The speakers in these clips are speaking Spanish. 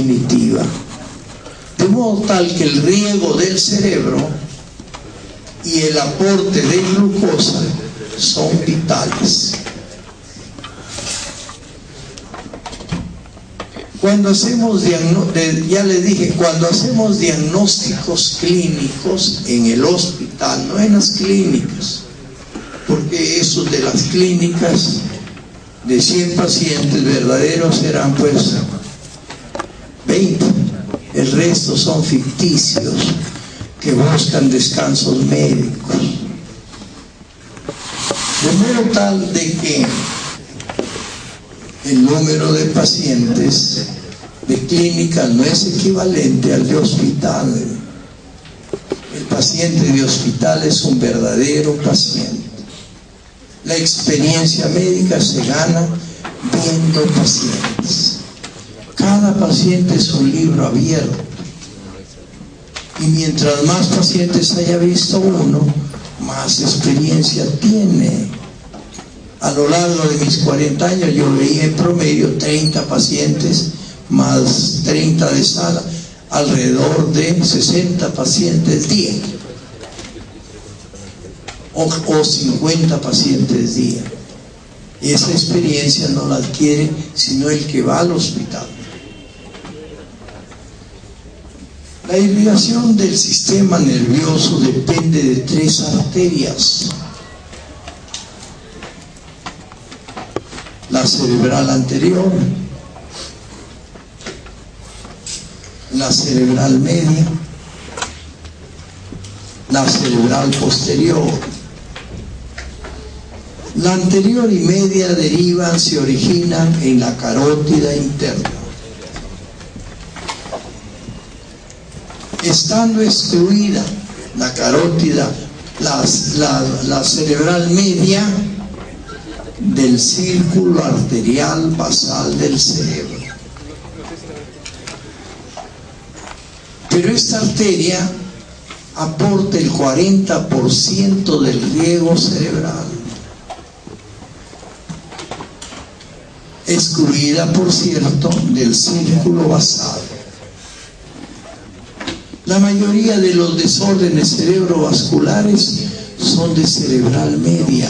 definitiva, de modo tal que el riego del cerebro y el aporte de glucosa son vitales. Cuando hacemos ya les dije, cuando hacemos diagnósticos clínicos en el hospital, no en las clínicas, porque esos de las clínicas de 100 pacientes verdaderos serán pues 20, el resto son ficticios que buscan descansos médicos, de modo tal de que el número de pacientes de clínica no es equivalente al de hospital. El paciente de hospital es un verdadero paciente. La experiencia médica se gana viendo pacientes. Cada paciente es un libro abierto. Y mientras más pacientes haya visto uno, más experiencia tiene. A lo largo de mis 40 años yo veía en promedio 30 pacientes más 30 de sala, alrededor de 60 pacientes día o 50 pacientes día. Esa experiencia no la adquiere sino el que va al hospital. La irrigación del sistema nervioso depende de 3 arterias: la cerebral anterior, la cerebral media, la cerebral posterior. La anterior y media se originan en la carótida interna. Estando excluida la carótida, la cerebral media del círculo arterial basal del cerebro. Pero esta arteria aporta el 40% del riego cerebral, excluida, por cierto, del círculo basal. La mayoría de los desórdenes cerebrovasculares son de cerebral media.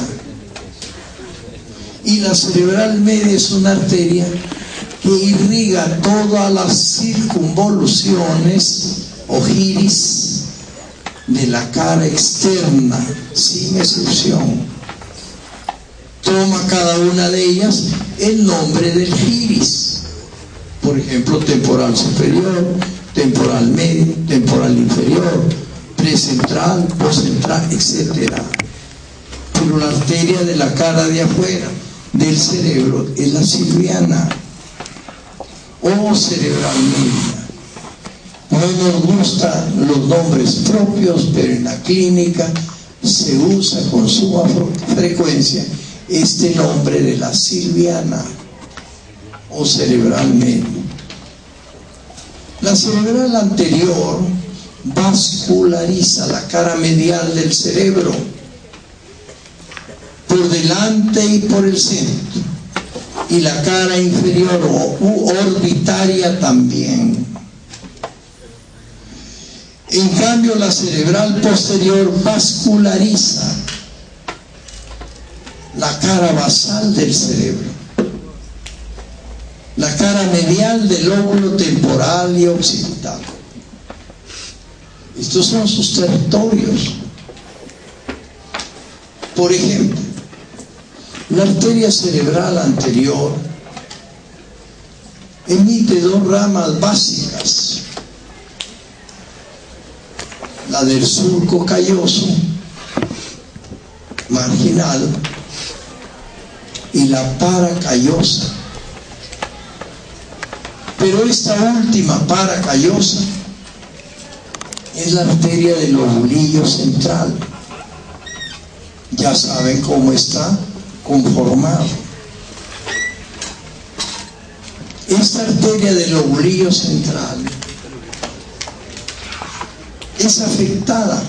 Y la cerebral media es una arteria que irriga todas las circunvoluciones o giris de la cara externa, sin excepción. Toma cada una de ellas el nombre del giris. Por ejemplo, temporal superior, temporal medio, temporal inferior, precentral, postcentral, etc. Pero la arteria de la cara de afuera del cerebro es la silviana o cerebral media. No nos gustan los nombres propios, pero en la clínica se usa con suma frecuencia este nombre de la silviana o cerebral media. La cerebral anterior vasculariza la cara medial del cerebro por delante y por el centro, y la cara inferior u orbitaria también. En cambio, la cerebral posterior vasculariza la cara basal del cerebro, la cara medial del lóbulo temporal y occipital. Estos son sus territorios. Por ejemplo, la arteria cerebral anterior emite 2 ramas básicas: la del surco calloso marginal y la paracallosa. Pero esta última, paracallosa, es la arteria del lobulillo central. Ya saben cómo está conformado. Esta arteria del lobulillo central es afectada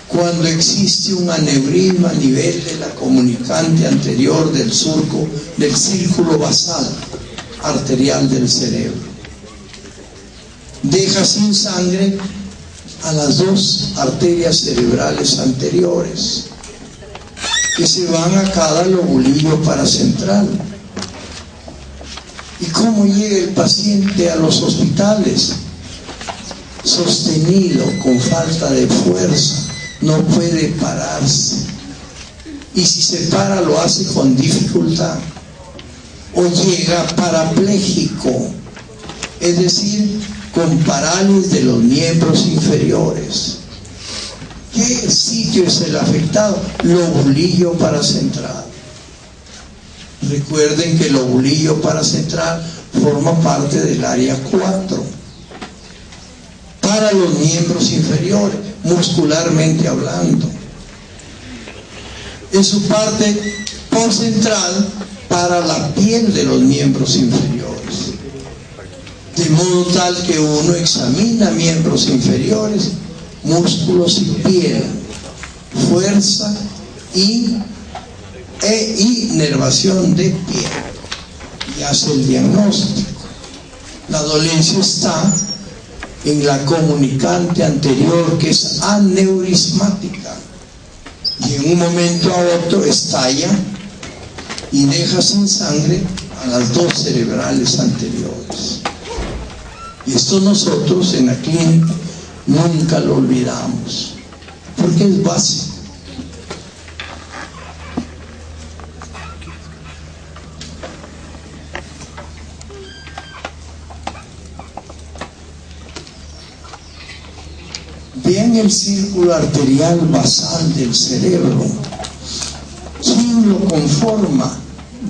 cuando existe un aneurisma a nivel de la comunicante anterior del surco del círculo basal, arterial del cerebro. Deja sin sangre a las dos arterias cerebrales anteriores, que se van a cada lobulillo paracentral. ¿Y cómo llega el paciente a los hospitales? Sostenido, con falta de fuerza, no puede pararse. Y si se para, lo hace con dificultad. O llega parapléjico, es decir, con parálisis de los miembros inferiores. ¿Qué sitio es el afectado? Lobulillo paracentral. Recuerden que el lobulillo paracentral forma parte del área 4 para los miembros inferiores, muscularmente hablando. Es su parte postcentral para la piel de los miembros inferiores. De modo tal que uno examina miembros inferiores, músculos y piel, fuerza e inervación de piel, y hace el diagnóstico. La dolencia está en la comunicante anterior, que es aneurismática, y en un momento a otro estalla y deja sin sangre a las dos cerebrales anteriores. Y esto nosotros en la clínica nunca lo olvidamos, porque es básico. Vean el círculo arterial basal del cerebro. ¿Quién lo conforma?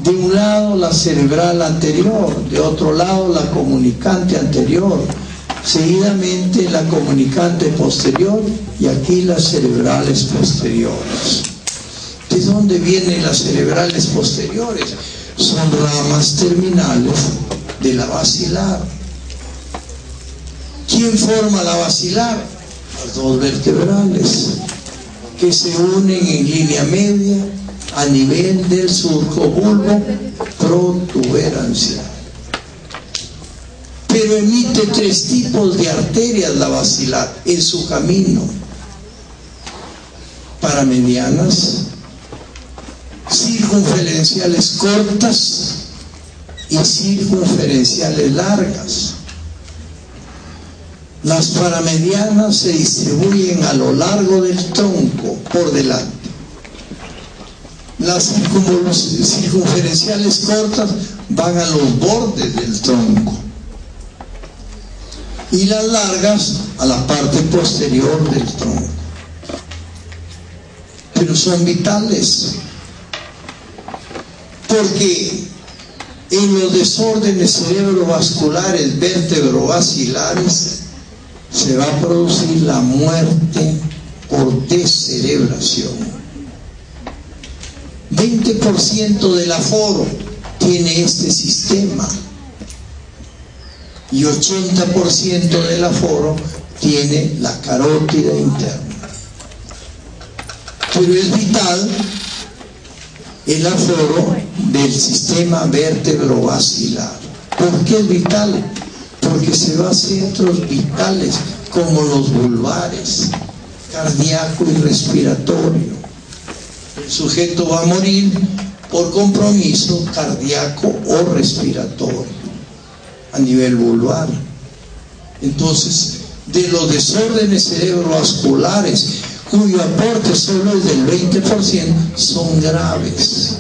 De un lado la cerebral anterior, de otro lado la comunicante anterior, seguidamente la comunicante posterior y aquí las cerebrales posteriores. ¿De dónde vienen las cerebrales posteriores? Son ramas terminales de la basilar. ¿Quién forma la basilar? Las dos vertebrales, que se unen en línea media a nivel del surco bulbo protuberancial. Pero emite tres tipos de arterias la basilar en su camino: paramedianas, circunferenciales cortas y circunferenciales largas. Las paramedianas se distribuyen a lo largo del tronco por delante. Las circunferenciales cortas van a los bordes del tronco y las largas a la parte posterior del tronco. Pero son vitales, porque en los desórdenes cerebrovasculares vertebrovasculares se va a producir la muerte por descerebración. 20% del aforo tiene este sistema y 80% del aforo tiene la carótida interna. Pero es vital el aforo del sistema vertebrovascular. ¿Por qué es vital? Porque se va a centros vitales como los vulvares, cardíaco y respiratorio. El sujeto va a morir por compromiso cardíaco o respiratorio a nivel vulvar. Entonces, de los desórdenes cerebrovasculares cuyo aporte solo es del 20%, son graves.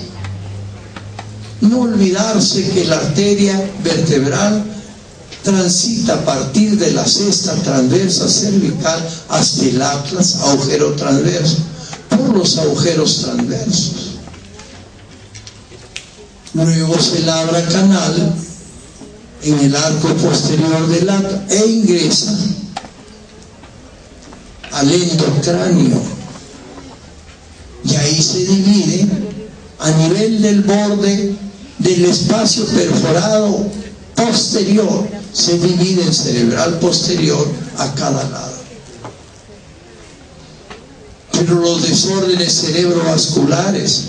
No olvidarse que la arteria vertebral transita a partir de la cesta transversa cervical hasta el atlas, agujero transverso, por los agujeros transversos. Luego se labra canal en el arco posterior del atlas e ingresa al endocráneo, y ahí se divide a nivel del borde del espacio perforado posterior, se divide en cerebral posterior a cada lado. Pero los desórdenes cerebrovasculares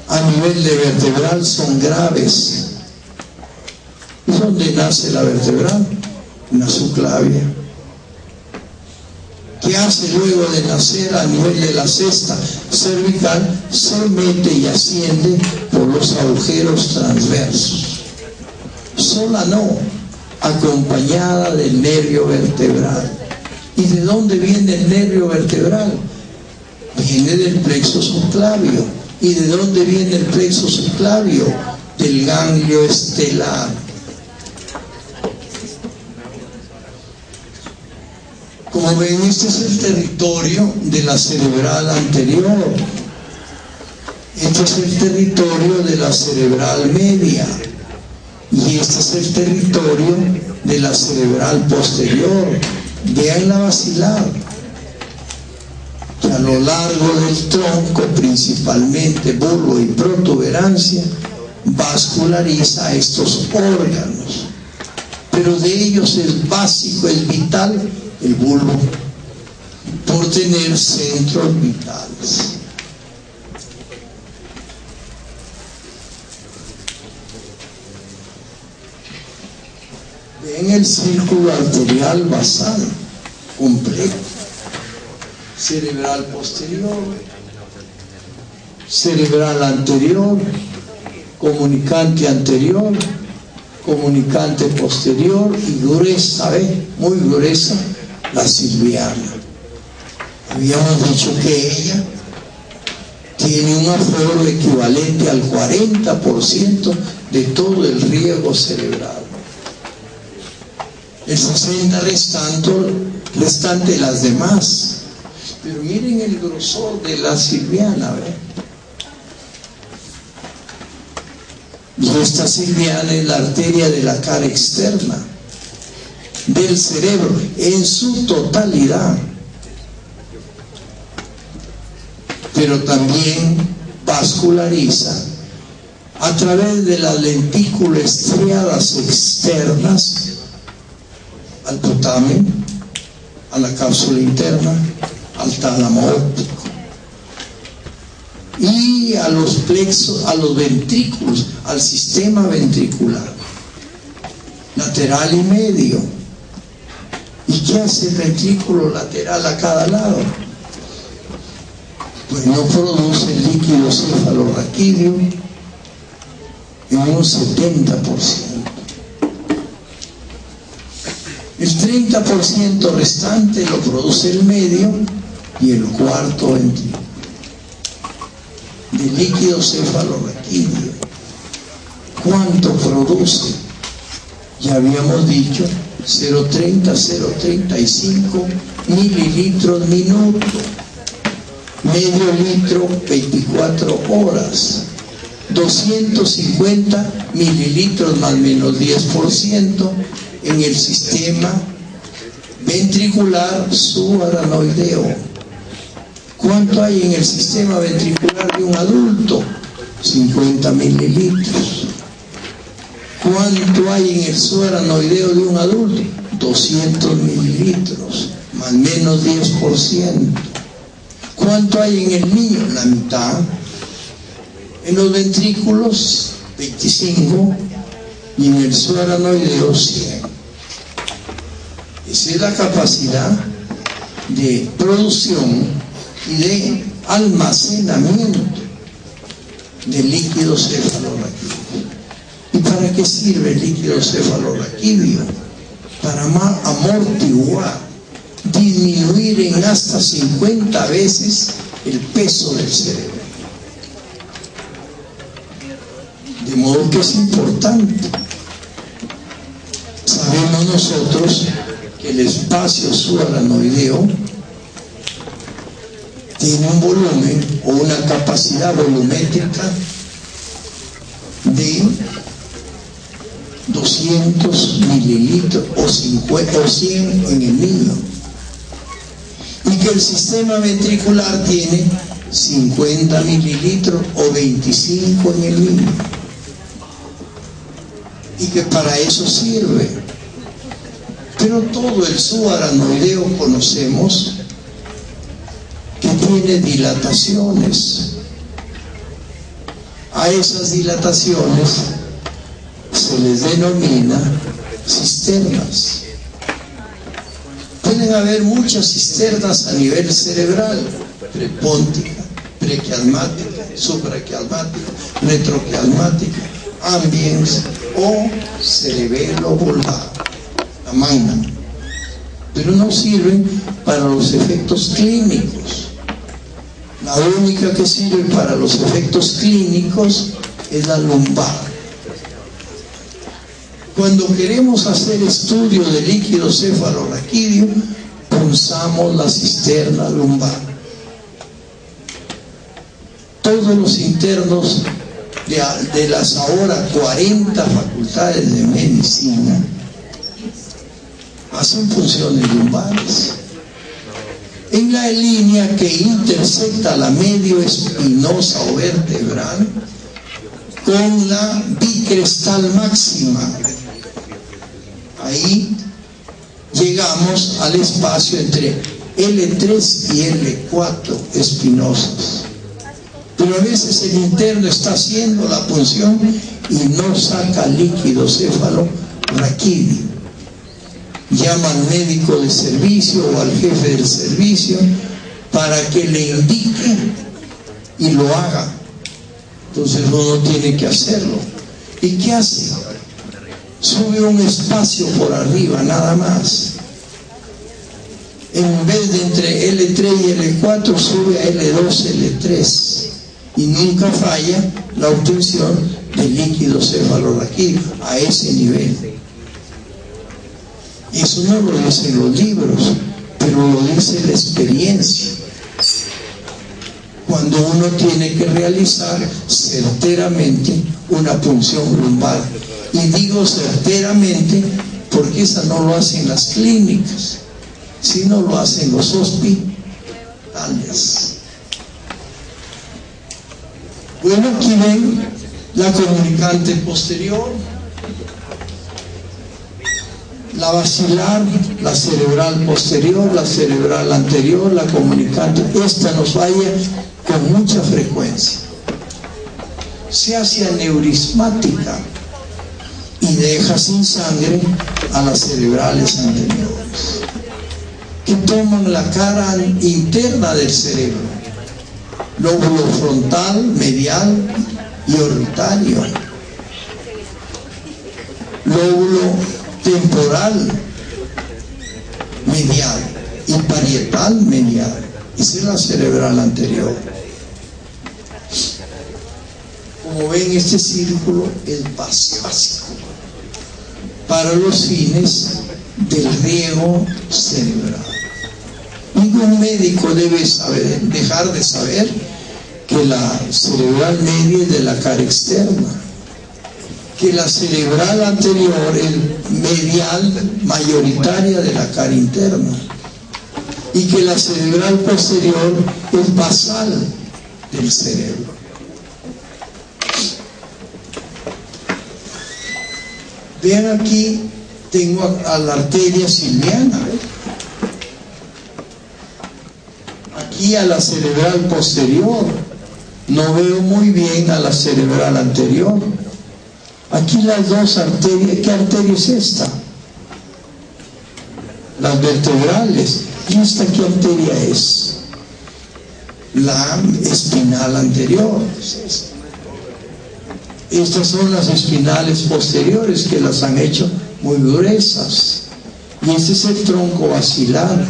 a nivel de vertebral son graves. Es donde nace la vertebral, en la subclavia. ¿Qué hace luego de nacer a nivel de la cesta cervical? Se mete y asciende por los agujeros transversos. Sola no, acompañada del nervio vertebral. ¿Y de dónde viene el nervio vertebral? Viene del plexo subclavio. ¿Y de dónde viene el plexo subclavio? Del ganglio estelar. Como ven, este es el territorio de la cerebral anterior. Este es el territorio de la cerebral media. Y este es el territorio de la cerebral posterior. Vean la basilar, que a lo largo del tronco, principalmente bulbo y protuberancia, vasculariza estos órganos. Pero de ellos es básico, es vital el bulbo, por tener centros vitales. Ven el círculo arterial basal completo, cerebral posterior, cerebral anterior, comunicante anterior, comunicante posterior y gruesa, muy gruesa, la silviana. Habíamos dicho que ella tiene un aforo equivalente al 40% de todo el riego cerebral. El 60% restante las demás. Pero miren el grosor de la silviana, Y esta silviana es la arteria de la cara externa del cerebro en su totalidad, pero también vasculariza a través de las lentículas estriadas externas al putamen, a la cápsula interna, al tálamo óptico y a los plexos, a los ventrículos, al sistema ventricular lateral y medio. ¿Y qué hace el ventrículo lateral a cada lado? Pues no produce el líquido cefalorraquídeo en un 70%. El 30% restante lo produce el medio y el cuarto ventrículo de líquido cefalorraquídeo. ¿Cuánto produce? Ya habíamos dicho 0,30, 0,35 mililitros minuto, medio litro 24 horas, 250 mililitros más menos 10% en el sistema ventricular subaranoideo. ¿Cuánto hay en el sistema ventricular de un adulto? 50 mililitros. ¿Cuánto hay en el subaranoideo de un adulto? 200 mililitros, más menos 10%. ¿Cuánto hay en el niño? La mitad. En los ventrículos, 25, y en el subaranoideo, 100. Esa es la capacidad de producción y de almacenamiento de líquido cefalorraquídeo. ¿Y para qué sirve el líquido cefalorraquídeo? Para amortiguar, disminuir en hasta 50 veces el peso del cerebro. De modo que es importante. Sabemos nosotros que el espacio subaranoideo tiene un volumen o una capacidad volumétrica de 200 mililitros o 50 o 100 en el niño, y que el sistema ventricular tiene 50 mililitros o 25 en el niño, y que para eso sirve. Pero todo el subaranoideo conocemos que tiene dilataciones. A esas dilataciones se les denomina cisternas. Pueden haber muchas cisternas a nivel cerebral: prepóntica, prequiasmática, supraquiasmática, retroquiasmática, ambiens o cerebelo-vulvar, la magna. Pero no sirven para los efectos clínicos. La única que sirve para los efectos clínicos es la lumbar. Cuando queremos hacer estudio de líquido cefalorraquídeo, punzamos la cisterna lumbar. Todos los internos de las ahora 40 facultades de medicina hacen funciones lumbares. En la línea que intersecta la medio espinosa o vertebral con la bicrestal máxima, ahí llegamos al espacio entre L3 y L4 espinosas. Pero a veces el interno está haciendo la punción y no saca líquido cefalorraquídeo. Llama al médico de servicio o al jefe del servicio para que le indique y lo haga. Entonces uno tiene que hacerlo. ¿Y qué hace? Sube un espacio por arriba, nada más. En vez de entre L3 y L4, sube a L2, L3. Y nunca falla la obtención de líquido cefalorraquídeo a ese nivel. Eso no lo dicen los libros, pero lo dice la experiencia. Cuando uno tiene que realizar certeramente una punción lumbar. Y digo certeramente porque esa no lo hacen las clínicas, sino lo hacen los hospitales. Bueno, aquí ven la comunicante posterior, la basilar, la cerebral posterior, la cerebral anterior, la comunicante. Esta nos falla con mucha frecuencia. Se hace aneurismática y deja sin sangre a las cerebrales anteriores, que toman la cara interna del cerebro, lóbulo frontal, medial y orbitario, lóbulo temporal medial y parietal medial. Esa es la cerebral anterior. Como ven, este círculo es básico para los fines del riego cerebral. Ningún médico debe dejar de saber que la cerebral media es de la cara externa, que la cerebral anterior es medial mayoritaria de la cara interna y que la cerebral posterior es basal del cerebro. Vean, aquí tengo a la arteria silviana, aquí a la cerebral posterior. No veo muy bien a la cerebral anterior. Aquí las dos arterias. ¿Qué arteria es esta? Las vertebrales. ¿Y esta qué arteria es? La espinal anterior. Estas son las espinales posteriores, que las han hecho muy gruesas. Y este es el tronco basilar.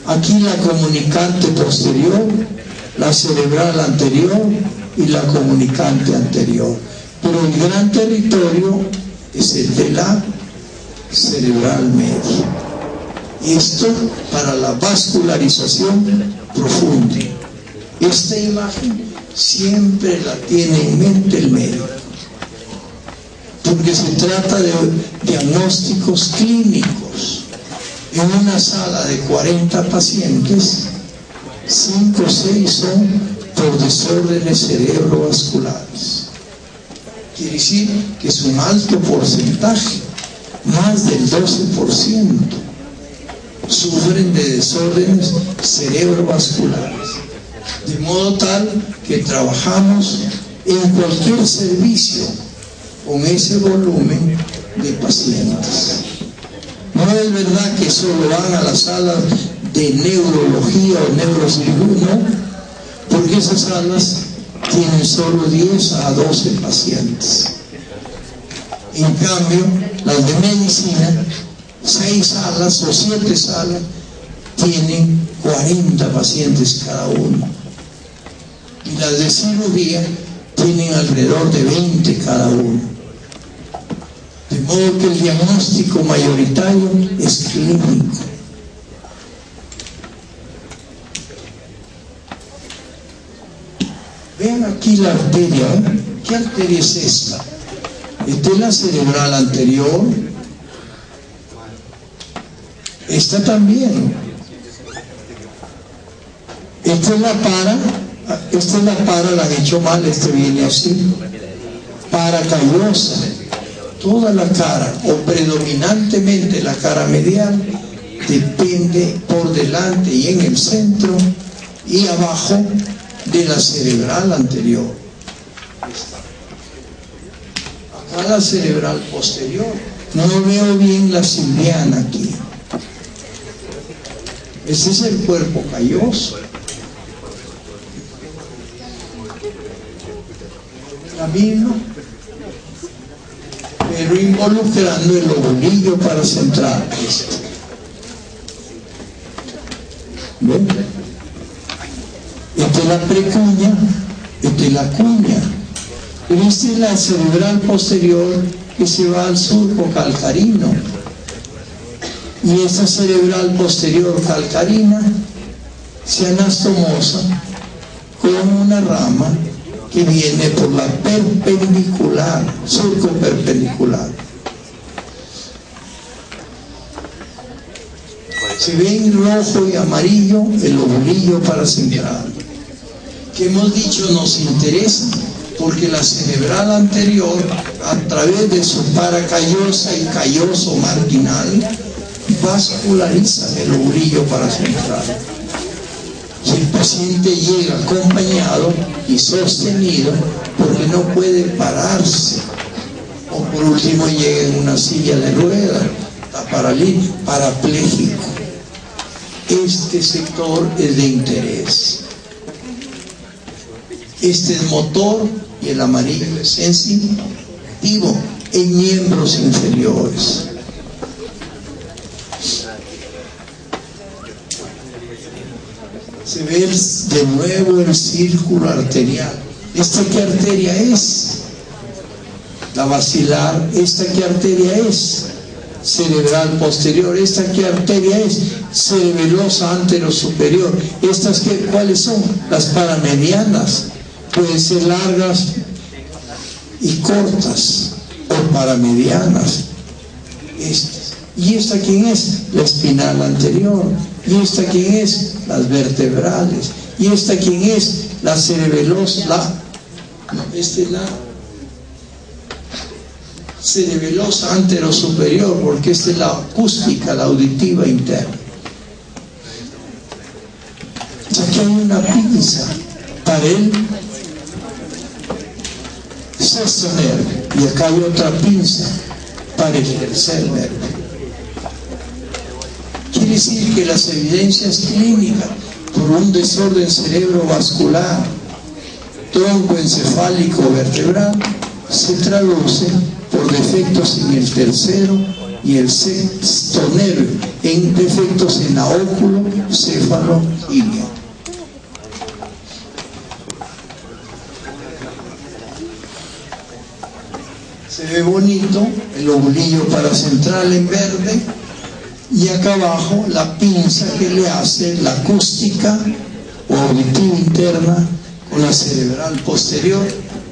Aquí la comunicante posterior, la cerebral anterior y la comunicante anterior. Pero el gran territorio es el de la cerebral media. Esto para la vascularización profunda. Esta imagen siempre la tiene en mente el médico, porque se trata de diagnósticos clínicos. En una sala de 40 pacientes, 5 o 6 son por desórdenes cerebrovasculares. Quiere decir que es un alto porcentaje, más del 12%, sufren de desórdenes cerebrovasculares. De modo tal que trabajamos en cualquier servicio con ese volumen de pacientes. No es verdad que solo van a las salas de neurología o neurocirugía, no, porque esas salas tienen solo 10 a 12 pacientes. En cambio, las de medicina, 6 salas o 7 salas, tienen 40 pacientes cada uno. Y las de cirugía tienen alrededor de 20 cada uno. De modo que el diagnóstico mayoritario es clínico. Vean aquí la arteria, ¿eh? ¿Qué arteria es esta? Esta es la cerebral anterior. Esta también. Esta es la para, la han hecho mal, este viene así. Paracallosa. Toda la cara, o predominantemente la cara medial, depende por delante y en el centro y abajo de la cerebral anterior. Acá la cerebral posterior. No veo bien la silviana aquí. Ese es el cuerpo calloso. La misma, pero involucrando el lobulillo paracentral. ¿Ven? Esta es la precuña, esta es la cuña. Pero esta es la cerebral posterior que se va al surco calcarino. Y esta cerebral posterior calcarina se anastomosa con una rama que viene por la perpendicular, surco perpendicular. Se ve en rojo y amarillo el lobulillo paracentral, que hemos dicho nos interesa porque la cerebral anterior, a través de su paracallosa y calloso marginal, vasculariza el lobulillo paracentral. Si el paciente llega acompañado y sostenido porque no puede pararse, o por último llega en una silla de ruedas, está parapléjico, este sector es de interés. Este es motor y el amarillo es sensitivo en miembros inferiores. Se ve de nuevo el círculo arterial. ¿Esta qué arteria es? La basilar. ¿Esta qué arteria es? Cerebral posterior. ¿Esta qué arteria es? Cerebelosa anterosuperior. ¿Estas qué? ¿Cuáles son? Las paramedianas. Pueden ser largas y cortas o paramedianas. ¿Y esta quién es? La espinal anterior. ¿Y esta quién es? Las vertebrales. ¿Y esta quién es? La cerebelosa. Esta es la cerebelosa anterosuperior, porque esta es la acústica, la auditiva interna. Aquí hay una pinza para el sexto nervio y acá hay otra pinza para el tercer nervio. Quiere decir que las evidencias clínicas por un desorden cerebrovascular, troncoencefálico vertebral, se traduce por defectos en el tercero y el sexto nervio, en defectos en la óculo, céfalo, ilíaco. Se ve bonito el lobulillo paracentral en verde y acá abajo la pinza que le hace la acústica o auditiva interna con la cerebral posterior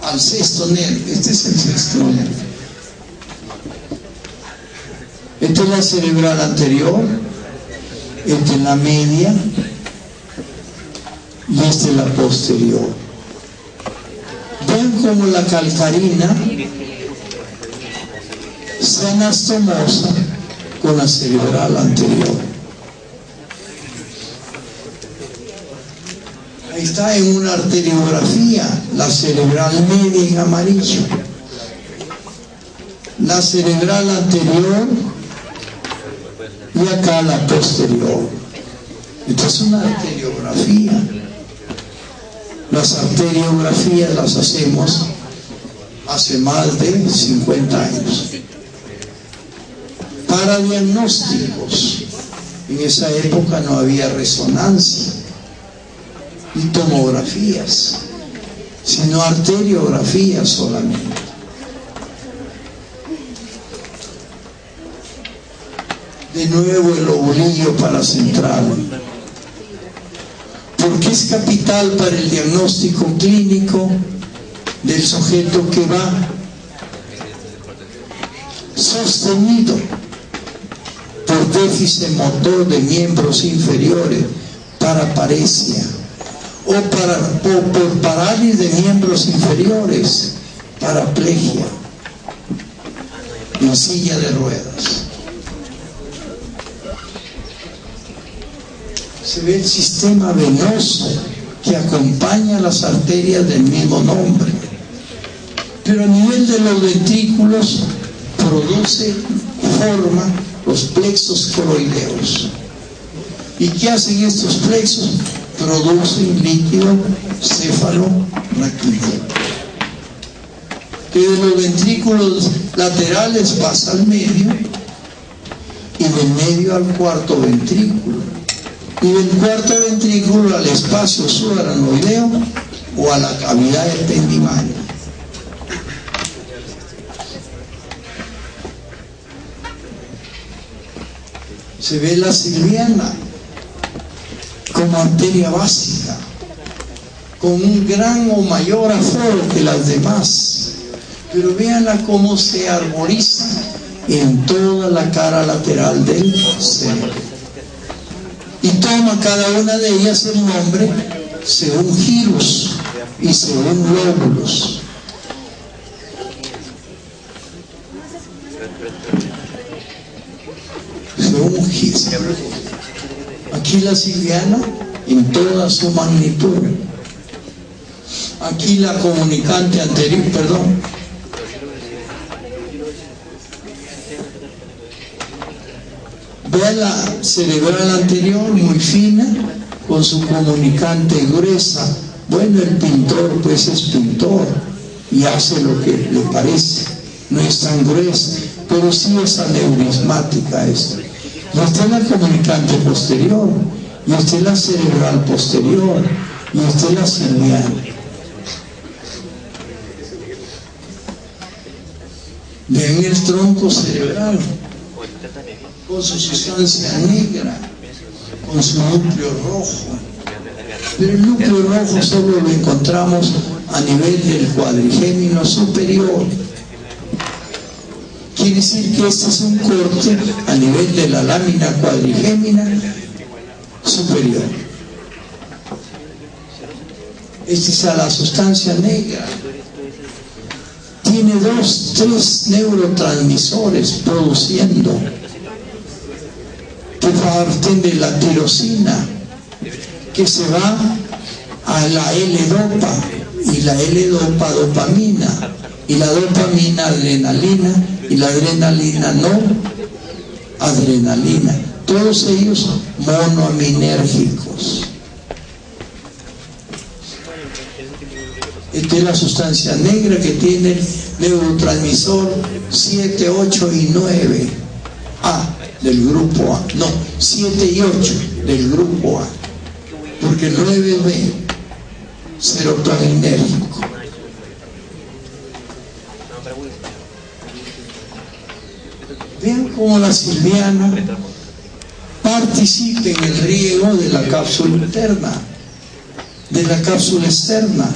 al sexto nervio. Este es el sexto nervio. Esta es la cerebral anterior, esta es la media y esta es la posterior. Vean cómo la calcarina se anastomosa con la cerebral anterior. Ahí está en una arteriografía, la cerebral media en amarillo. la cerebral anterior y acá la posterior. Entonces una arteriografía. Las arteriografías las hacemos hace más de 50 años. Para diagnósticos, en esa época no había resonancia y tomografías, sino arteriografías solamente. De nuevo el lobulillo paracentral, porque es capital para el diagnóstico clínico del sujeto que va sostenido por déficit motor de miembros inferiores, paraparesia, o por parálisis de miembros inferiores, paraplegia, en silla de ruedas. Se ve el sistema venoso que acompaña las arterias del mismo nombre, pero a nivel de los ventrículos forma los plexos coroideos. ¿Y qué hacen estos plexos? Producen líquido cefalorraquídeo, que de los ventrículos laterales pasa al medio y del medio al cuarto ventrículo, y del cuarto ventrículo al espacio subaranoideo o a la cavidad ependimaria. Se ve la silviana como arteria básica, con un gran o mayor aforo que las demás, pero véanla cómo se arboriza en toda la cara lateral del cerebro, y toma cada una de ellas el nombre según giros y según lóbulos. Según giros. Aquí la silviana en toda su magnitud. Aquí la comunicante anterior, perdón. Vean la cerebral anterior, muy fina, con su comunicante gruesa. Bueno, el pintor pues es pintor y hace lo que le parece. No es tan gruesa, pero sí es aneurismática esto. Y está la comunicante posterior, y está la cerebral posterior, y está la silviana. Ven el tronco cerebral con su sustancia negra, con su núcleo rojo, pero el núcleo rojo solo lo encontramos a nivel del cuadrigémino superior. Quiere decir que este es un corte a nivel de la lámina cuadrigémina superior. Esta es la sustancia negra. Tiene 3 neurotransmisores produciendo, que parten de la tirosina, que se va a la L-dopa, y la L-dopa dopamina, y la dopamina adrenalina, y la adrenalina no adrenalina, todos ellos monoaminérgicos. Esta es la sustancia negra que tiene el neurotransmisor 7, 8 y 9 A del grupo A, no, 7 y 8 del grupo A, porque el 9 es B, serotoninérgico. Vean cómo la silviana participa en el riego de la cápsula interna, de la cápsula externa,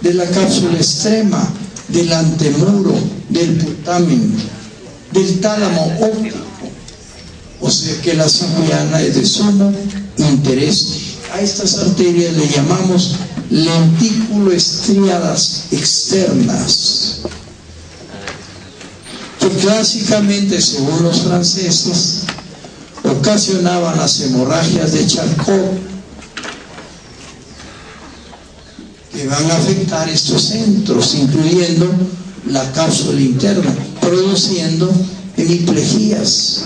de la cápsula extrema, del antemuro, del putamen, del tálamo óptico. O sea que la silviana es de sumo interés. A estas arterias le llamamos lentículo-estriadas externas, que clásicamente, según los franceses, ocasionaban las hemorragias de Charcot, que van a afectar estos centros, incluyendo la cápsula interna, produciendo hemiplejías.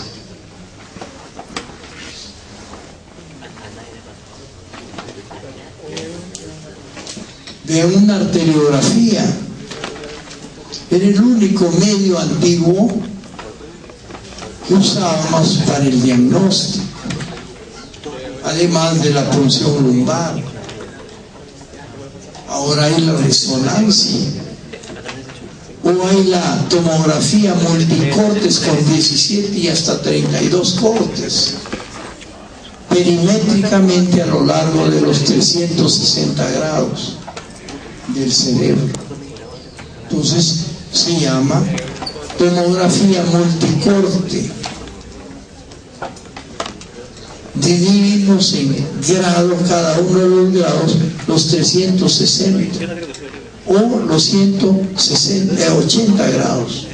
De una arteriografía era el único medio antiguo que usábamos para el diagnóstico, además de la punción lumbar. Ahora hay la resonancia, o hay la tomografía multicortes con 17 y hasta 32 cortes, perimétricamente a lo largo de los 360 grados del cerebro. Entonces se llama tomografía multicorte. Dividimos en grado cada uno de los grados los 360 o los 180 grados.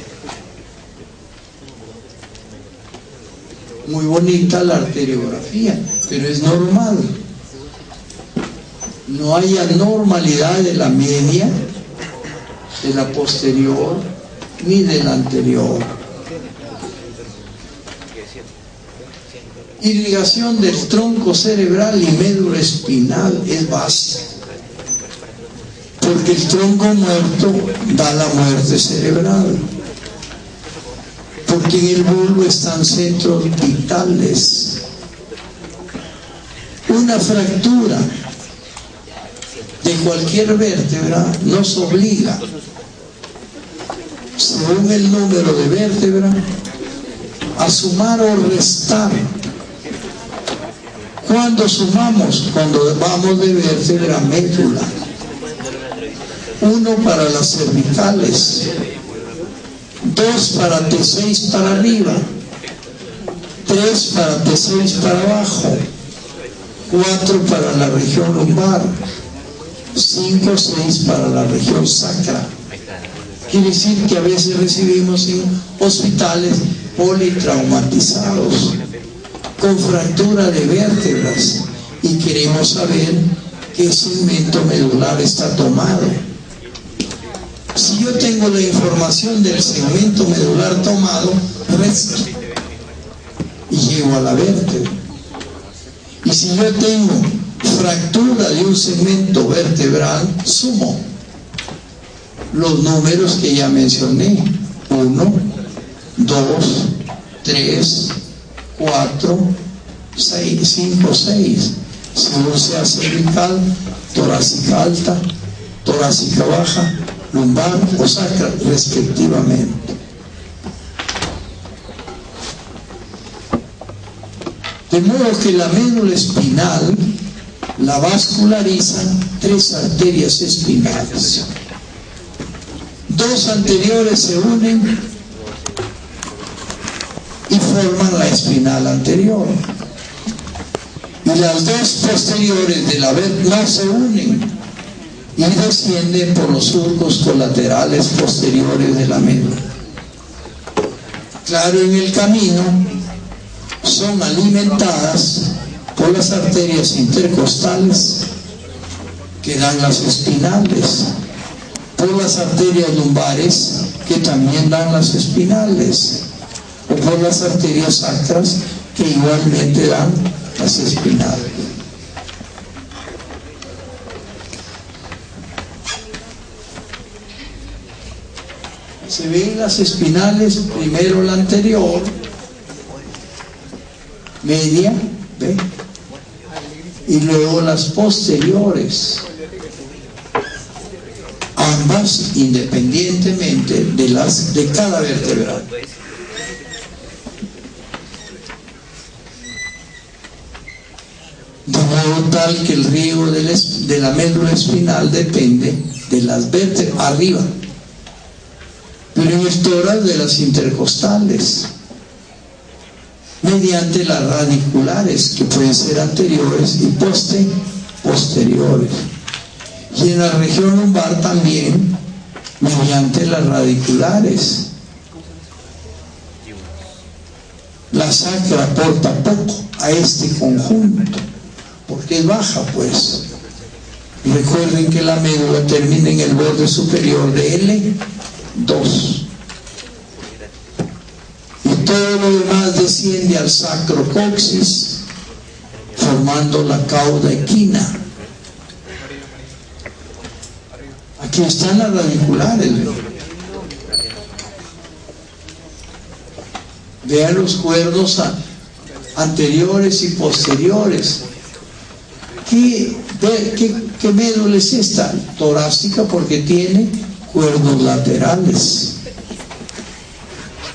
Muy bonita la arteriografía, pero es normal. No hay anormalidad de la media, de la posterior, ni de la anterior. Irrigación del tronco cerebral y médula espinal es básica, porque el tronco muerto da la muerte cerebral, porque en el bulbo están centros vitales. Una fractura de cualquier vértebra nos obliga, según el número de vértebra, a sumar o restar. ¿Cuándo sumamos? Cuando vamos de vértebra a médula. 1 para las cervicales, 2 para T6 para arriba, 3 para T6 para abajo, 4 para la región lumbar, 5, 6 para la región sacra. Quiere decir que a veces recibimos en hospitales politraumatizados con fractura de vértebras y queremos saber qué segmento medular está tomado. Si yo tengo la información del segmento medular tomado, resto y llego a la vértebra. Y si yo tengo fractura de un segmento vertebral, sumo los números que ya mencioné: 1, 2, 3, 4, 6, 5, 6, según sea cervical, torácica alta, torácica baja, lumbar o sacra, respectivamente. De modo que la médula espinal la vascularizan 3 arterias espinales. 2 anteriores se unen y forman la espinal anterior, y las 2 posteriores de la vértebra no se unen y descienden por los surcos colaterales posteriores de la médula. Claro, en el camino son alimentadas por las arterias intercostales que dan las espinales, por las arterias lumbares que también dan las espinales, o por las arterias sacras que igualmente dan las espinales. Se ven las espinales, primero la anterior, media, ¿ve? Y luego las posteriores, ambas independientemente de cada vértebra. De modo tal que el riego de la médula espinal depende de las vértebras arriba, pero en el tórax de las intercostales, mediante las radiculares, que pueden ser anteriores y posteriores, y en la región lumbar también mediante las radiculares. La sacra aporta poco a este conjunto porque es baja, pues. Recuerden que la médula termina en el borde superior de L2 todo lo demás desciende al sacrocoxis, formando la cauda equina. Aquí están las radiculares. Vean los cuernos anteriores y posteriores. ¿Qué médula es esta? Torácica, porque tiene cuernos laterales.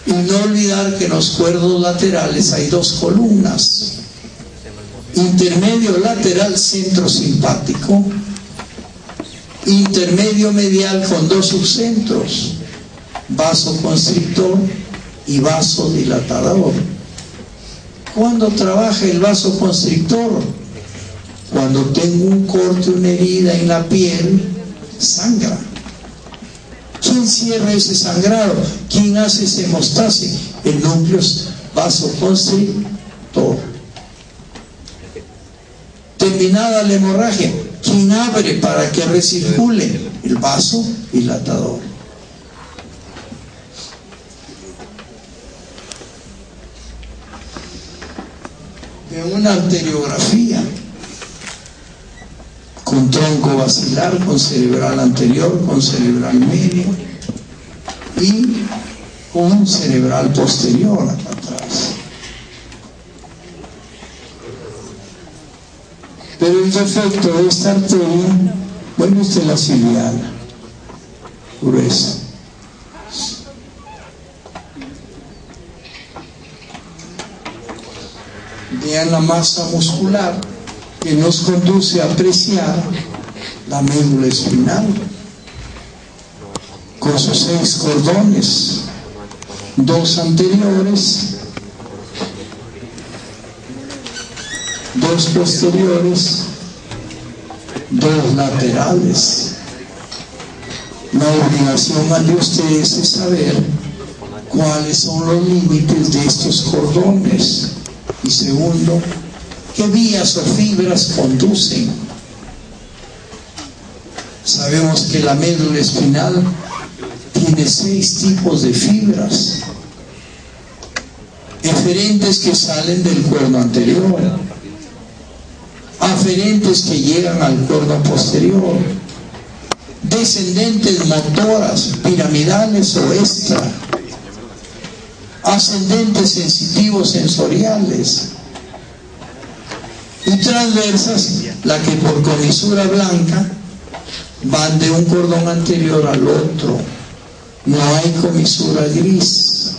Y no olvidar que en los cuernos laterales hay dos columnas: intermedio lateral centrosimpático, intermedio medial con dos subcentros, vasoconstrictor y vasodilatador. ¿Cuándo trabaja el vasoconstrictor? Cuando tengo un corte, una herida en la piel, sangra. ¿Quién cierra ese sangrado? ¿Quién hace esa hemostasis? El núcleo vasoconstrictor. Terminada la hemorragia, ¿quién abre para que recircule? El vasodilatador. En una arteriografía con tronco basilar, con cerebral anterior, con cerebral medio y con cerebral posterior acá atrás. Pero el defecto de esta arteria, bueno, esta es la ciliada, gruesa. Vean la masa muscular que nos conduce a apreciar la médula espinal con sus 6 cordones, 2 anteriores, 2 posteriores, 2 laterales. La obligación de ustedes es saber cuáles son los límites de estos cordones. Y segundo, ¿qué vías o fibras conducen? Sabemos que la médula espinal tiene 6 tipos de fibras. Eferentes que salen del cuerno anterior, aferentes que llegan al cuerno posterior, descendentes motoras, piramidales o extra, ascendentes sensitivos sensoriales, y transversas, la que por comisura blanca van de un cordón anterior al otro, no hay comisura gris.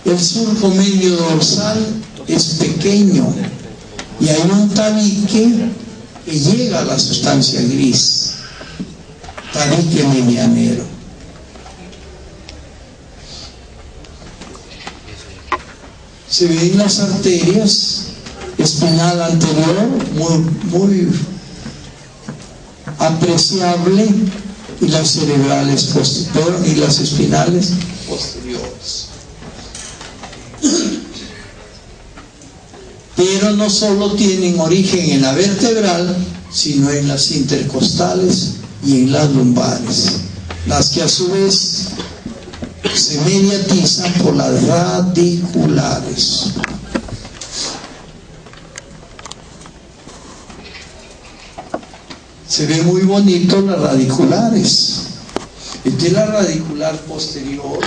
El surco medio dorsal es pequeño y hay un tabique que llega a la sustancia gris, tabique medianero. Se ven las arterias espinal anterior muy apreciable, y las cerebrales posteriores y las espinales posteriores. Pero no solo tienen origen en la vertebral, sino en las intercostales y en las lumbares, las que a su vez se mediatizan por las radiculares. Se ve muy bonito las radiculares. Esta es la radicular posterior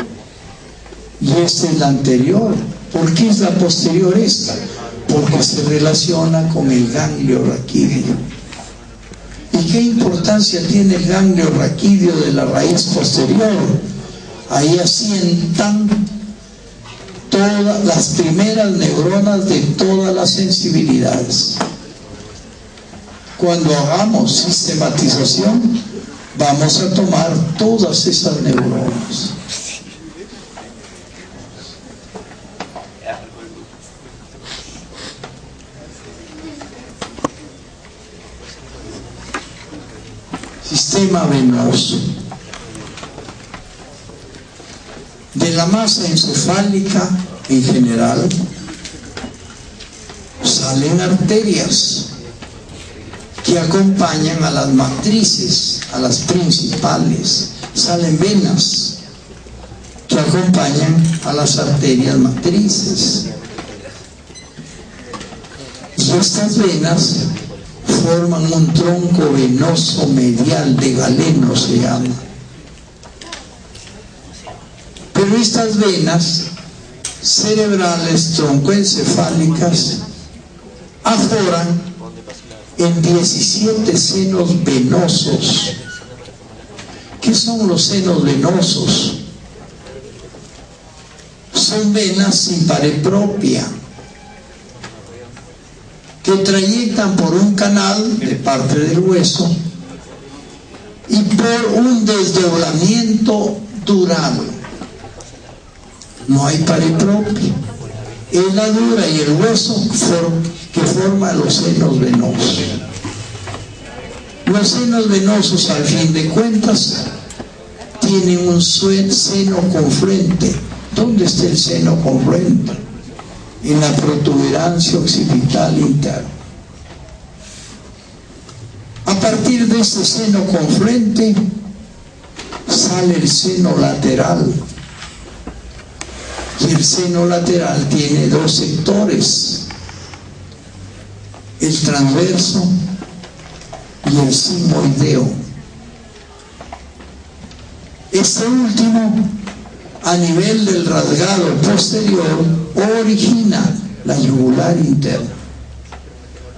y esta es la anterior. ¿Por qué es la posterior esta? Porque se relaciona con el ganglio raquídeo. ¿Y qué importancia tiene el ganglio raquídeo de la raíz posterior? Ahí asientan todas las primeras neuronas de todas las sensibilidades. Cuando hagamos sistematización, vamos a tomar todas esas neuronas. Sistema venoso. De la masa encefálica en general salen arterias que acompañan a las matrices, a las principales, salen venas. que acompañan a las arterias matrices. Y estas venas forman un tronco venoso medial de Galeno, se llama. Pero estas venas cerebrales troncoencefálicas aforan en 17 senos venosos. ¿Qué son los senos venosos? Son venas sin pared propia que trayectan por un canal de parte del hueso y por un desdoblamiento dural. No hay pared propia. Es la dura y el hueso que forma los senos venosos. Los senos venosos, al fin de cuentas, tienen un seno confluente. ¿Dónde está el seno confluente? En la protuberancia occipital interna. A partir de este seno confluente sale el seno lateral. Y el seno lateral tiene dos sectores: el transverso y el sigmoideo. Este último, a nivel del rasgado posterior, origina la yugular interna.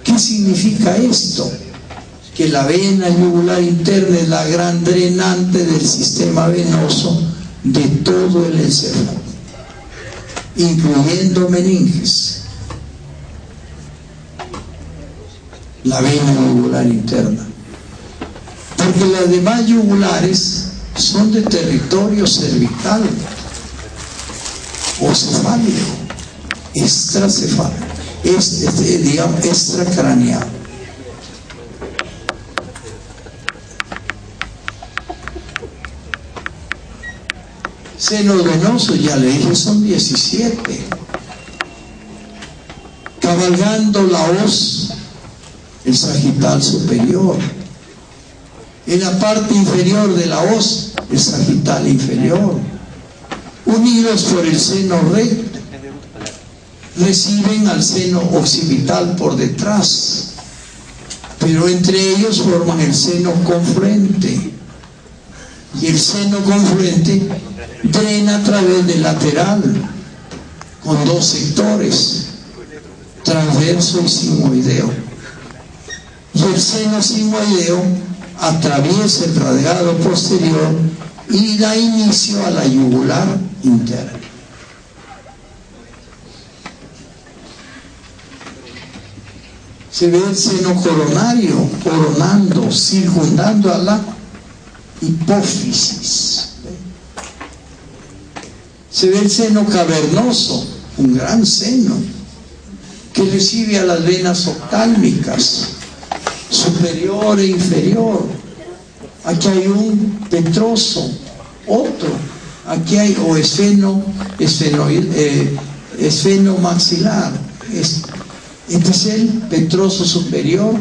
¿Qué significa esto? Que la vena yugular interna es la gran drenante del sistema venoso de todo el encéfalo, incluyendo meninges. La vena yugular interna, porque las demás yugulares son de territorio cervical o cefálico, extracefálico, digamos extracraneal. Senos venosos, ya le dije, son 17. Cabalgando la hoz, el sagital superior. En la parte inferior de la hoz, el sagital inferior. Unidos por el seno recto, reciben al seno occipital por detrás, pero entre ellos forman el seno confluente. Y el seno confluente drena a través del lateral, con dos sectores, transverso y sigmoideo. Y el seno sigmoideo atraviesa el rasgado posterior y da inicio a la yugular interna. Se ve el seno coronario coronando, circundando a la hipófisis. Se ve el seno cavernoso, un gran seno que recibe a las venas oftálmicas superior e inferior. Aquí hay un petroso, otro, aquí hay o esfeno maxilar. Este es el petroso superior,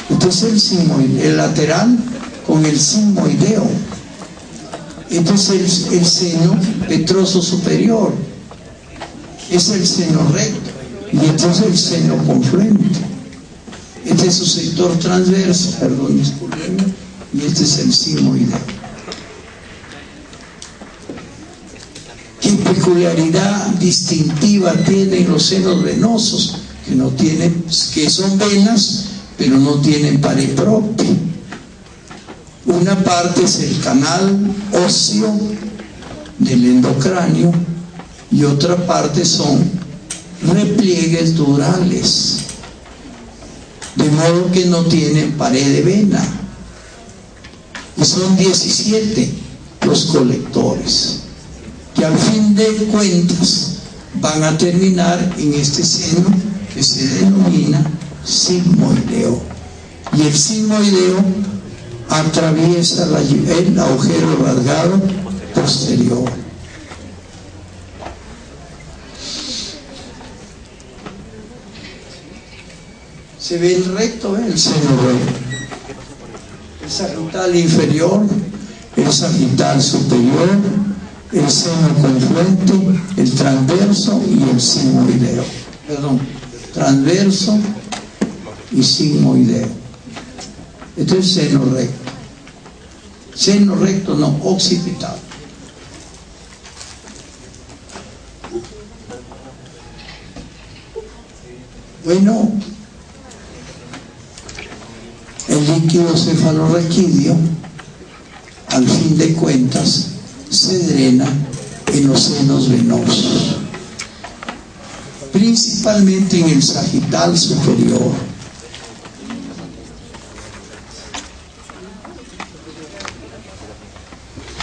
este es el sigmoideo, el lateral con el sigmoideo. Este es el seno petroso superior, es el seno recto, y este es el seno confluente. Este es su sector transverso, perdón, discúlpenme, y este es el sigmoideo. ¿Qué peculiaridad distintiva tienen los senos venosos? Que no tienen, que son venas, pero no tienen pared propia. Una parte es el canal óseo del endocráneo y otra parte son repliegues durales, de modo que no tienen pared de vena. Y son 17 los colectores, que al fin de cuentas van a terminar en este seno que se denomina sigmoideo. Y el sigmoideo atraviesa el agujero rasgado posterior. Se ve el recto, el seno recto, el sagital inferior, el sagital superior, el seno confluente, el transverso y el sigmoideo. Perdón, transverso y sigmoideo. Este es seno recto. Seno recto no, occipital. Bueno, el líquido cefalorraquídeo, al fin de cuentas, se drena en los senos venosos, principalmente en el sagital superior.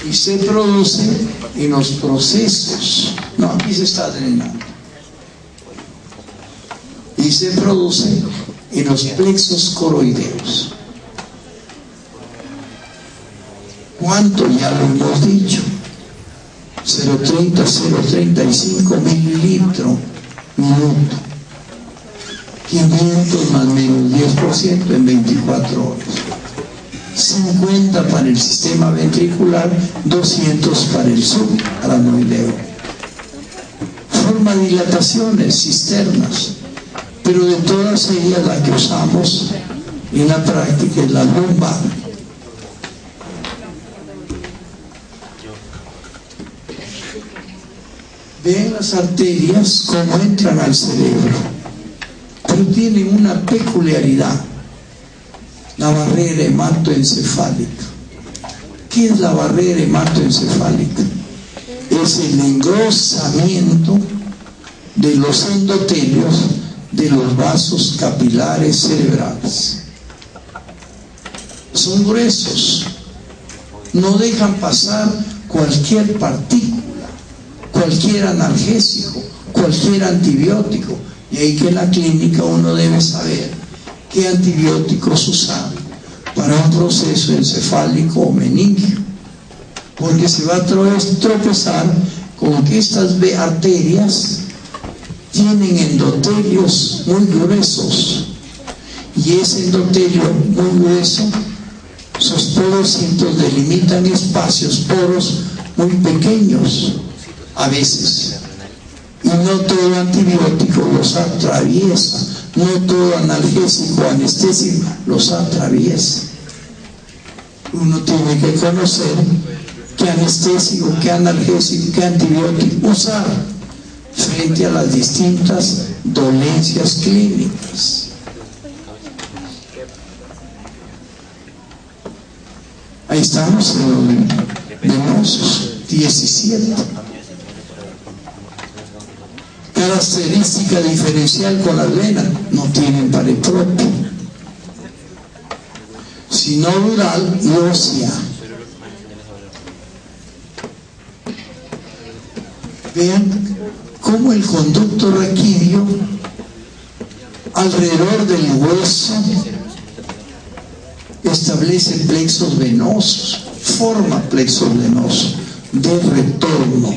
Y se produce en los procesos, no, aquí se está drenando, y se produce en los plexos coroideos. ¿Cuánto? Ya lo hemos dicho, 0,30, 0,35 mililitros minuto, 500 más menos 10% en 24 horas, 50 para el sistema ventricular, 200 para el subaranoideo. Forma dilataciones, cisternas, pero de todas ellas la que usamos en la práctica es la lumbar. Ven las arterias cómo entran al cerebro, pero tienen una peculiaridad: la barrera hematoencefálica. ¿Qué es la barrera hematoencefálica? Es el engrosamiento de los endotelios de los vasos capilares cerebrales. Son gruesos, no dejan pasar cualquier partícula, cualquier analgésico, cualquier antibiótico. Y ahí que en la clínica uno debe saber qué antibióticos usar para un proceso encefálico o meningio, porque se va a tropezar con que estas arterias tienen endotelios muy gruesos, y ese endotelio muy grueso, sus porocitos delimitan espacios, poros muy pequeños a veces, y no todo antibiótico los atraviesa, no todo analgésico o anestésico los atraviesa. Uno tiene que conocer qué anestésico, qué analgésico, qué antibiótico usar frente a las distintas dolencias clínicas. Ahí estamos en los venosos, 17. Característica diferencial con las venas: no tienen pared propia, sino dural y ósea. Vean cómo el conducto raquídeo alrededor del hueso establece plexos venosos, forma plexos venosos de retorno.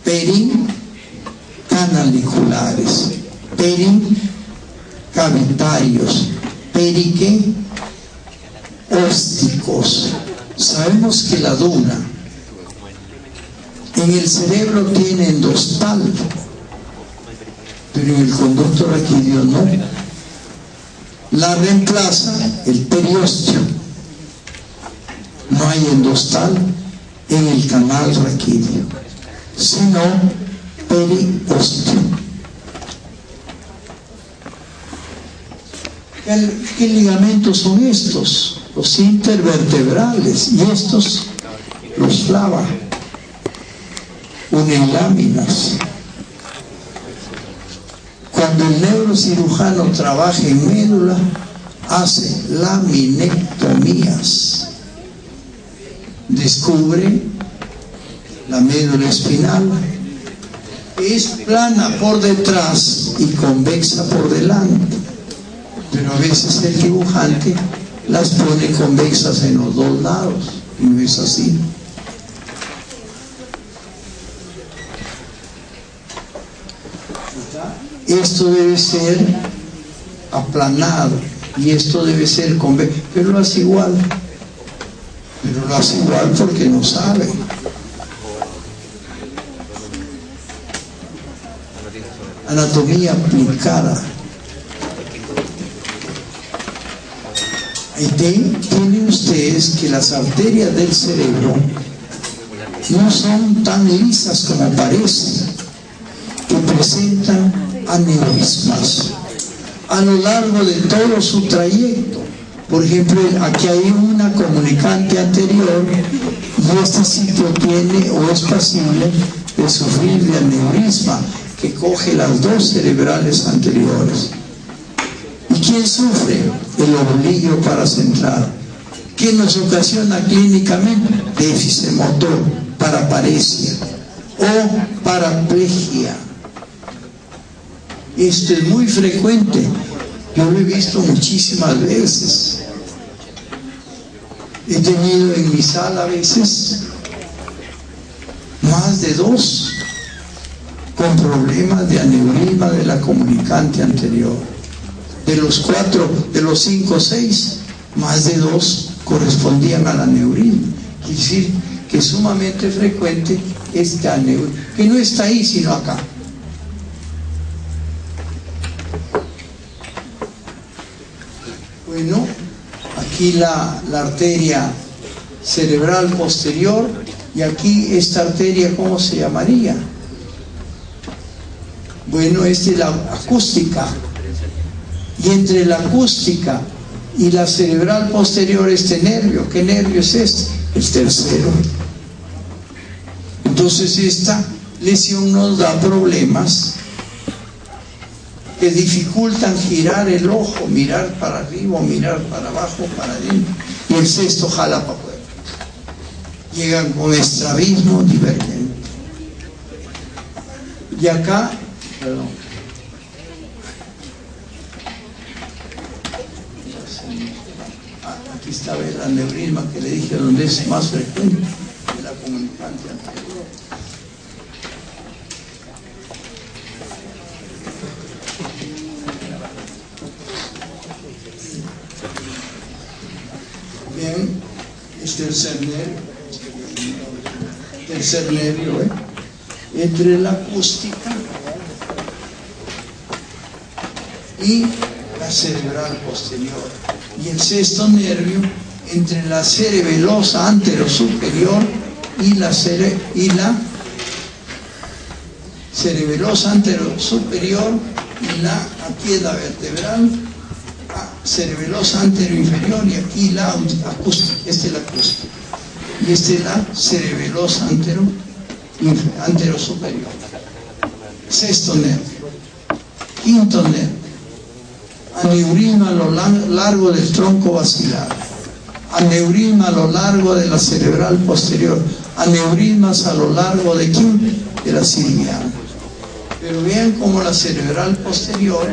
Pericanalicular, pericavitarios, periqueósticos. Sabemos que la duna en el cerebro tiene endostal, pero en el conducto raquídeo no. La reemplaza el periósteo. No hay endostal en el canal raquídeo, sino periósteo. ¿Qué ligamentos son estos? Los intervertebrales, y estos los flava, unen láminas. Cuando el neurocirujano trabaja en médula, hace laminectomías, descubre la médula espinal, es plana por detrás y convexa por delante, pero a veces el dibujante las pone convexas en los dos lados, y no es así. Esto debe ser aplanado y esto debe ser convexo, pero lo hace igual, lo hace igual porque no sabe. Anatomía aplicada. Y tienen ustedes que las arterias del cerebro no son tan lisas como parecen, que presentan aneurismas a lo largo de todo su trayecto. Por ejemplo, aquí hay una comunicante anterior y este sitio tiene o es pasible de sufrir de aneurisma que coge las dos cerebrales anteriores. ¿Y quién sufre? El obliguo paracentral, que nos ocasiona clínicamente déficit motor, paraparesia o paraplegia. Esto es muy frecuente, yo lo he visto muchísimas veces. He tenido en mi sala a veces más de 2 con problemas de aneurisma de la comunicante anterior. De los 4, de los 5 o 6, más de 2 correspondían al aneurisma. Es decir, que es sumamente frecuente este aneurisma, que no está ahí sino acá. Bueno, aquí la arteria cerebral posterior, y aquí esta arteria, ¿cómo se llamaría? Bueno, esta es la acústica. Y entre la acústica y la cerebral posterior este nervio. ¿Qué nervio es este? El tercero. Entonces esta lesión nos da problemas que dificultan girar el ojo, mirar para arriba, mirar para abajo, para adentro. Y el sexto jala para afuera. Llegan con estrabismo divergente. Y acá, perdón. Aquí está el aneurisma que le dije donde es más frecuente de la comunicante anterior. Bien, es tercer nervio, entre la acústica y la cerebral posterior. Y el sexto nervio entre la cerebelosa anterosuperior y la cerebelosa anterosuperior y la, aquí es la vertebral, cerebelosa anteroinferior, y aquí la acústica, esta es la acústica, y esta es la cerebelosa anterosuperior. Sexto nervio. Quinto nervio. Aneurisma a lo largo del tronco basilar, aneurisma a lo largo de la cerebral posterior, aneurismas a lo largo de ¿quién? De la siriana. Pero vean cómo la cerebral posterior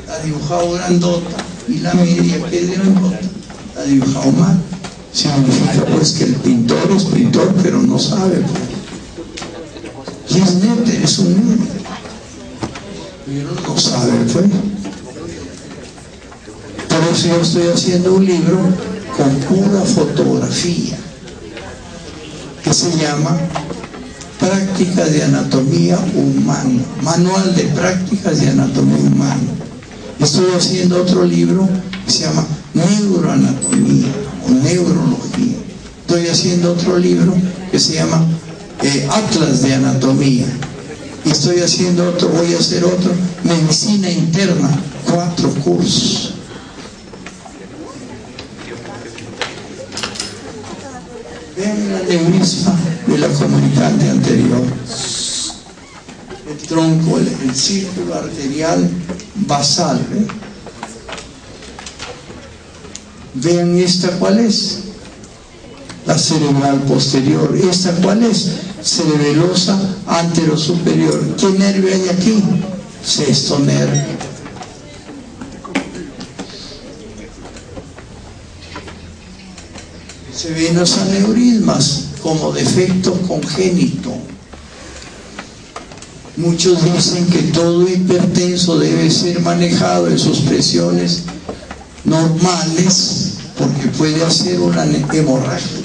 la ha dibujado grandota y la media, que es grandota, la ha dibujado mal. Significa pues que el pintor es pintor pero no sabe. Y es néter, es un néter, pero no sabe pues. Por eso yo estoy haciendo un libro con pura fotografía que se llama Prácticas de Anatomía Humana, Manual de Prácticas de Anatomía Humana. Estoy haciendo otro libro que se llama Neuroanatomía o Neurología. Estoy haciendo otro libro que se llama Atlas de Anatomía. Y estoy haciendo otro, voy a hacer otro, Medicina Interna, 4 cursos. Vean el aneurisma de la comunicante anterior. El tronco, el círculo arterial basal. Vean esta cuál es. La cerebral posterior. ¿Esta cuál es? Cerebelosa anterosuperior. ¿Qué nervio hay aquí? Sexto nervio. Se ven los aneurismas como defecto congénito. Muchos dicen que todo hipertenso debe ser manejado en sus presiones normales porque puede hacer una hemorragia.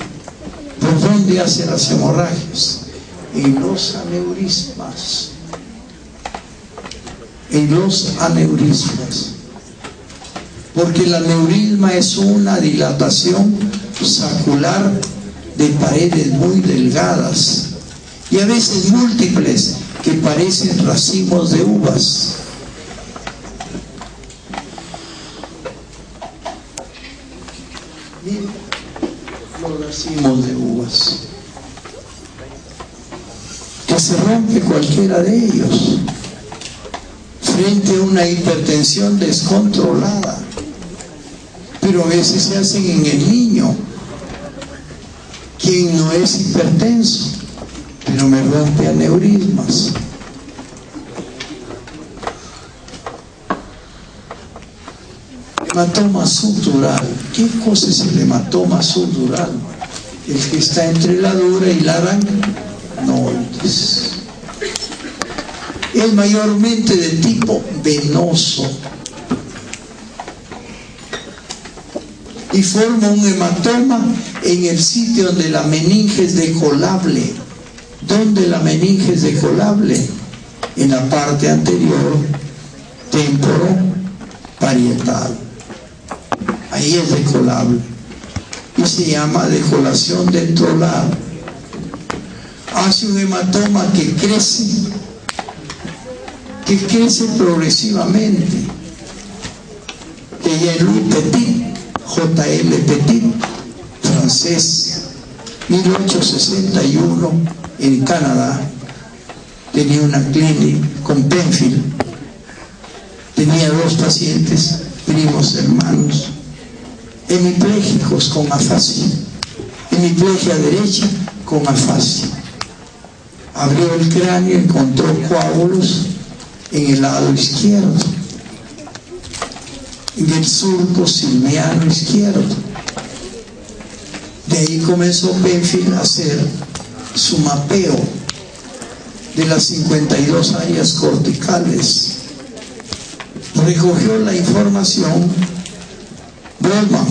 ¿Por dónde hace las hemorragias? En los aneurismas. En los aneurismas. Porque el aneurisma es una dilatación sacular de paredes muy delgadas y a veces múltiples que parecen racimos de uvas. Miren los racimos de uvas, que se rompe cualquiera de ellos frente a una hipertensión descontrolada, pero a veces se hacen en el niño, quien no es hipertenso, pero me rompe aneurismas. Hematoma subdural. ¿Qué cosa es el hematoma subdural? El que está entre la dura y la aracnoides. Es mayormente de tipo venoso y forma un hematoma en el sitio donde la meninge es decolable. ¿Dónde la meninge es decolable? En la parte anterior temporoparietal. Ahí es decolable y se llama decolación dentrolar. Hace un hematoma que crece progresivamente. Jean-Louis Petit, J.L. Petit, francés, 1861, en Canadá, tenía una clínica con Penfield. Tenía 2 pacientes, primos hermanos, hemipléjicos con afasia, hemiplegia derecha con afasia. Abrió el cráneo, encontró coágulos en el lado izquierdo, en el surco silviano izquierdo. De ahí comenzó Penfield a hacer su mapeo de las 52 áreas corticales. Recogió la información Brodmann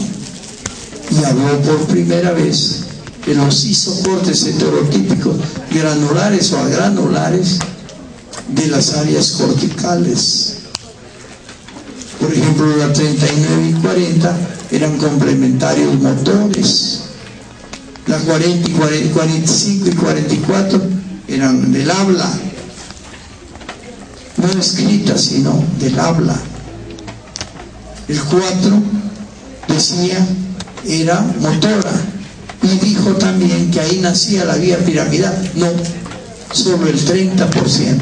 y habló por primera vez de los isoportes heterotípicos granulares o agranulares de las áreas corticales. Por ejemplo, la 39 y 40 eran complementarios motores. La 40 y 45 y 44 eran del habla, no escrita, sino del habla. El 4 decía era motora, y dijo también que ahí nacía la vía piramidal. No, solo el 30%.